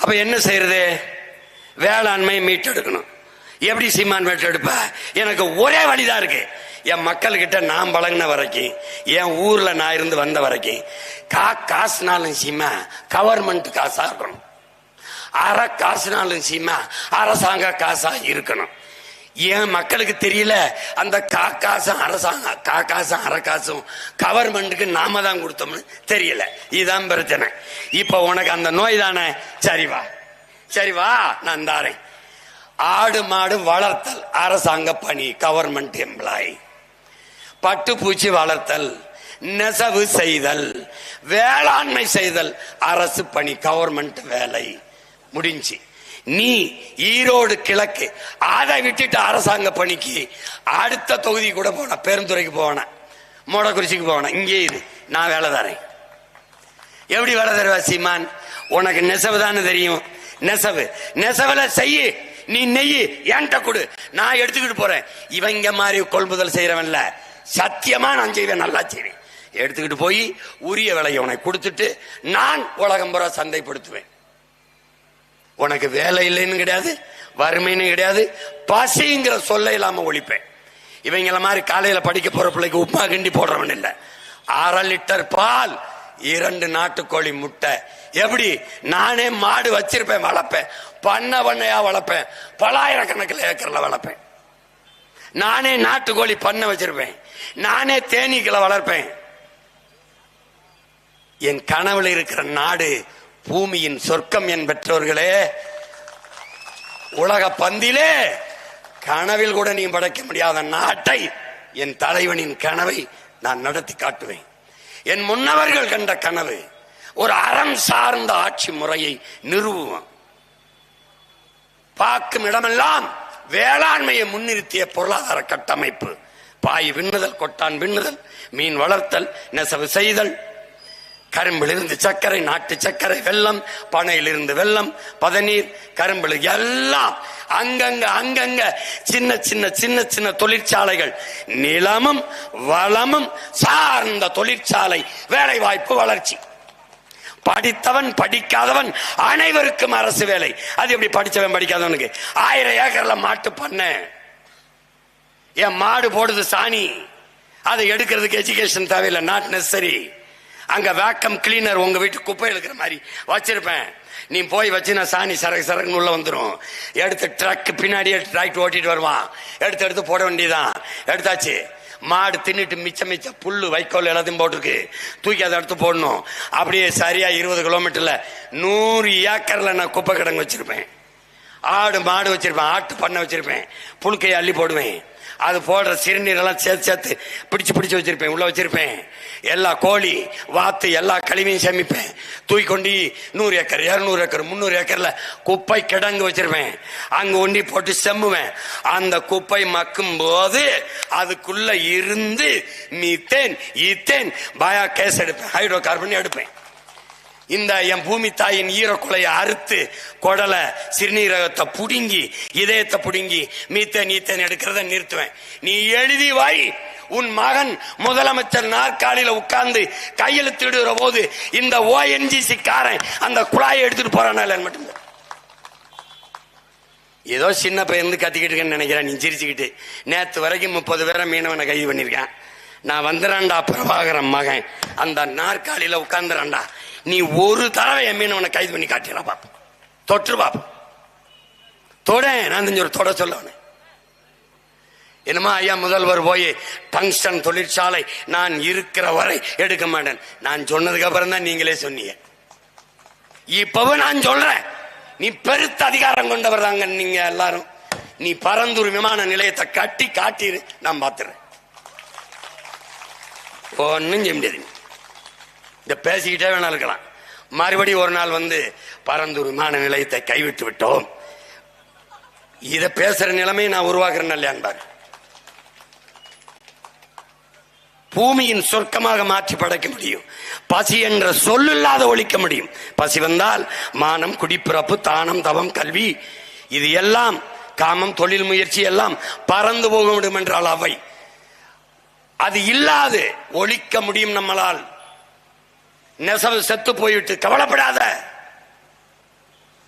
அப்ப என்ன செய்யறது? வேளாண்மை மீட்டெடுக்கணும். எப்படி சீமான் மீட்டெடுப்ப? எனக்கு ஒரே வழிதான் இருக்கு. என் மக்கள்கிட்ட நான் பழகின வரைக்கும், என் ஊர்ல நான் இருந்து வந்த வரைக்கும், காசுனாலும் சீமா கவர்மெண்ட் காசா இருக்கணும், அரை காசுனாலும் சீமா அரசாங்க காசா இருக்கணும். என் மக்களுக்கு தெரியல அந்த காசும் அரசாங்கம், காசும் அரை காசும் கவர்மெண்ட்டுக்கு நாம தான் கொடுத்தோம்னு தெரியல. இதுதான் பிரச்சனை. இப்ப உனக்கு அந்த நோய் தானே, சரி வா நான் தாரேன். ஆடு மாடு வளர்த்தல் அரசாங்க பணி, கவர்மெண்ட் எம்ப்ளாயி. பட்டுப்பூச்சி வளர்த்தல், நெசவு செய்தல், வேளாண்மை செய்தல் அரசு பணி, கவர்மெண்ட் வேலை. முடிஞ்சு. நீ ஈரோடு கிழக்கு அதை விட்டுட்டு அரசாங்க பணிக்கு அடுத்த தொகுதி கூட போன, பெருந்துறைக்கு போன, மோடக்குறிச்சிக்கு போன, இங்கே இரு, நான் வேலை தரேன். எப்படி வேலை தருவா சீமான்? உனக்கு நெசவு தானே தெரியும், நெசவுல செய்யு, நீ நெய்யு என்கிட்ட கொடு, நான் எடுத்துக்கிட்டு போறேன். இவங்க மாதிரி கொள்முதல் செய்யறவன்ல, சத்தியமா நான் செய்வேன், நல்லா செய்வேன். எடுத்துக்கிட்டு போய் உரிய விலையை உனக்கு கொடுத்துட்டு நான் உலகம் பூரா சந்தைப்படுத்துவேன். உனக்கு வேலை இல்லைன்னு கிடையாது, வறுமைன்னு கிடையாது, பசிங்கிற சொல்ல இல்லாம ஒழிப்பேன். இவங்கள மாதிரி காலையில படிக்க போற பிள்ளைக்கு உப்புமா கிண்டி போடுறவன் இல்ல. 1/2 லிட்டர் பால், 2 நாட்டுக்கோழி முட்டை. எப்படி? நானே மாடு வச்சிருப்பேன், வளர்ப்பேன், பண்ணையா வளர்ப்பேன், பலாயிரக்கணக்கில் ஏக்கர்ல வளர்ப்பேன். நானே நாட்டுக்கோழி பண்ணை வச்சிருப்பேன், நானே தேனீக்களை வளர்ப்பேன். என் கனவுல இருக்கிற நாடு பூமியின் சொர்க்கம் என் பெற்றோர்களே. உலக பந்திலே கனவில் கூட நீ படைக்க முடியாத நாட்டை, என் தலைவனின் கனவை நான் நடத்தி காட்டுவேன். என் முன்னவர்கள் கண்ட கனவு, ஒரு அறம் சார்ந்த ஆட்சி முறையை நிறுவுவோம். பார்க்கும் இடமெல்லாம் வேளாண்மையை முன்னிறுத்திய பொருளாதார கட்டமைப்பு. பாய் விண்ணுதல், கொட்டான் விண்ணுதல், மீன் வளர்த்தல், நெசவு செய்தல், கரும்பிலிருந்து சர்க்கரை, நாட்டு சர்க்கரை, வெல்லம், பனையிலிருந்து வெல்லம், பதநீர், கரும்பு எல்லாம் அங்கங்க சின்ன தொழிற்சாலைகள். நிலமும் வளமும் சார்ந்த தொழிற்சாலை, வேலை வாய்ப்பு, வளர்ச்சி. படித்தவன் படிக்காதவன் அனைவருக்கும் அரசு வேலை. அது எப்படி? படிச்சவன் படிக்காதவனுக்கு 1000 ஏக்கர்ல மாட்டு பண்ண, என் மாடு போடுது சாணி, அதை எடுக்கிறதுக்கு எஜுகேஷன் தேவையில்லை, நாட் நெசசரி. அங்க வேக்கம் கிளீனர் உங்க வீட்டு குப்பை எடுக்கிற மாதிரி வச்சிருப்பேன். நீ போய் வச்சு நான் சாணி சரக்கு உள்ள வந்துடும். எடுத்து ட்ரக் பின்னாடியே டிராக்டர் ஓட்டிட்டு வருவான், எடுத்து போட வேண்டியதான். எடுத்தாச்சு. மாடு தின்னுட்டு மிச்ச புல்லு வைக்கோல் எல்லாத்தையும் போட்டிருக்கு, தூக்கி அதை எடுத்து போடணும். அப்படியே சரியா 20 கிலோமீட்டர்ல 100 ஏக்கர்ல நான் குப்பை கிடங்கு வச்சிருப்பேன். ஆடு மாடு வச்சிருப்பேன், ஆட்டு பண்ணை வச்சிருப்பேன், புழுக்கையை அள்ளி போடுவேன். அது போடுற சிறுநீரெல்லாம் சேர்த்து பிடிச்சு வச்சிருப்பேன், உள்ள வச்சிருப்பேன். எல்லா கோழி வாத்து எல்லா கழிவையும் சேமிப்பேன். தூக்கி கொண்டு 100 ஏக்கர் 200 ஏக்கர் 300 ஏக்கர்ல குப்பை கிடங்கு வச்சிருப்பேன். அங்க ஒண்டி போட்டு செம்முவேன். அந்த குப்பை மக்கும் போது அதுக்குள்ள இருந்து மீத்தேன், ஈத்தேன், பயா கேஸ் எடுப்பேன், ஹைட்ரோ கார்பன் எடுப்பேன். இந்த என் பூமி தாயின் ஈரக்குலையை அறுத்து குடலை, சிறுநீரகத்தை புடுங்கி, இதயத்தை புடுங்கி மீத்தேன் ஈத்தேன் எடுக்கிறத நிறுத்துவேன். நீ எழுதி வை. உன் மகன் முதலமைச்சர் நாற்காலியில உட்கார்ந்து கையெழுத்திடுகிற போது இந்த ONGC காரன் அந்த குழாயை எடுத்துட்டு போறானா மட்டும். ஏதோ சின்ன பையன் கத்திக்கிட்டு இருக்கேன்னு நினைக்கிறேன். நீ சிரிச்சுக்கிட்டு நேற்று வரைக்கும் 30 பேரை மீனவனை கைது பண்ணிருக்கேன். நான் வந்துறான்டா பிரபாகரன் மகன், அந்த நாற்காலியில உட்கார்ந்துறான்டா. நீ ஒரு தடவை என் மீனவனை கைது பண்ணி காட்டிடா பாப்போம், தொற்று பாப்போம். தொட நான் ஒரு தொட சொல்ல. என்னமா ஐயா முதல்வர் போய் டங்ஸ்டன் தொழிற்சாலை நான் இருக்கிற வரை எடுக்க மாட்டேன். நான் சொன்னதுக்கு அப்புறம் தான் நீங்களே சொன்னீங்க. இப்பவும் நான் சொல்றேன், நீ பெருத்த அதிகாரம் கொண்டவர் தாங்க நீங்க எல்லாரும். நீ பரந்தூர் விமான நிலையத்தை கட்டி காட்டிரு, நான் பாத்துறேன். ஒன்னும் செய்ய முடியாது. இந்த பேசிக்கிட்டே வேணா இருக்கலாம். மறுபடியும் ஒரு நாள் வந்து பரந்தூர் விமான நிலையத்தை கைவிட்டு விட்டோம், இத பேசுற நிலைமை நான் உருவாக்குறேன் இல்லையான் பாரு. பூமியின் சொர்க்கமாக மாற்றி படைக்க முடியும். பசி என்ற சொல்லில்லாத ஒழிக்க முடியும். பசி வந்தால் மானம், குடிப்பிறப்பு, தானம், தவம், கல்வி, இது எல்லாம் காமம், தொழில் முயற்சி எல்லாம் பறந்து போக முடியும் என்றால் அவை அது இல்லாது ஒழிக்க முடியும் நம்மளால். நெசவு செத்து போய்விட்டு கவலைப்படாத.